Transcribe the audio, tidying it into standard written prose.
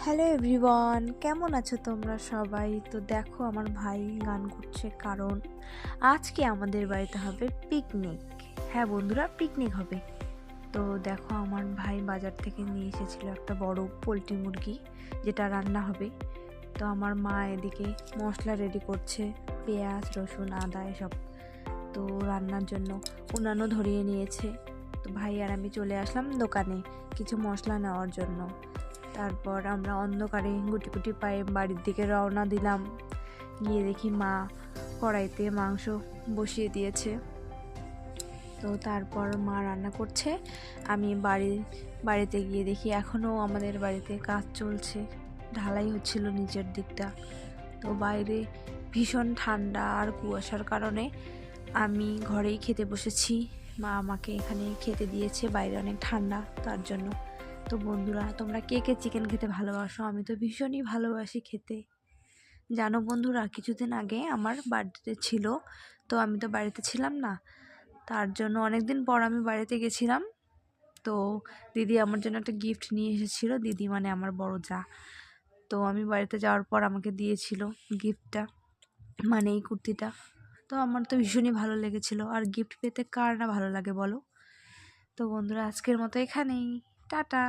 Hello everyone, কেমন আছো তোমরা সবাই? তো দেখো আমার ভাই গান করছে কারণ আজকে আমাদের বাড়িতে হবে পিকনিক। হ্যাঁ বন্ধুরা, পিকনিক হবে। তো দেখো আমার ভাই বাজার থেকে নিয়ে এসেছিল একটা বড় পোলট্রি মুরগি, যেটা রান্না হবে। তো আমার মা এদিকে মশলা রেডি করছে, পেঁয়াজ রসুন আদা এসব। তো রান্নার জন্য উনানও ধরিয়ে নিয়েছে। তো ভাই আর আমি চলে আসলাম দোকানে কিছু মশলা নেওয়ার জন্য। তারপর আমরা অন্ধকারে গুটি গুটি পায়ে বাড়ির দিকে রওনা দিলাম। গিয়ে দেখি মা কড়াইতে মাংস বসিয়ে দিয়েছে। তো তারপর মা রান্না করছে, আমি বাড়িতে গিয়ে দেখি এখনও আমাদের বাড়িতে কাজ চলছে, ঢালাই হচ্ছিল নিচের দিকটা। তো বাইরে ভীষণ ঠান্ডা আর কুয়াশার কারণে আমি ঘরেই খেতে বসেছি। মা আমাকে এখানে খেতে দিয়েছে, বাইরে অনেক ঠান্ডা তার জন্য। তো বন্ধুরা, তোমরা কে কে চিকেন খেতে ভালোবাসো? আমি তো ভীষণই ভালোবাসি খেতে। জানো বন্ধুরা, কিছুদিন আগে আমার বার্থডে ছিল, তো আমি তো বাড়িতে ছিলাম না, তার জন্য অনেক দিন পর আমি বাড়িতে গেছিলাম। তো দিদি আমার জন্য একটা গিফট নিয়ে এসেছিলো, দিদি মানে আমার বড় যা। তো আমি বাড়িতে যাওয়ার পর আমাকে দিয়েছিল গিফটটা, মানে এই কুর্তিটা। তো আমার তো ভীষণই ভালো লেগেছিলো, আর গিফট পেতে কার না ভালো লাগে বলো? তো বন্ধুরা, আজকের মতো এখানেই, টাটা।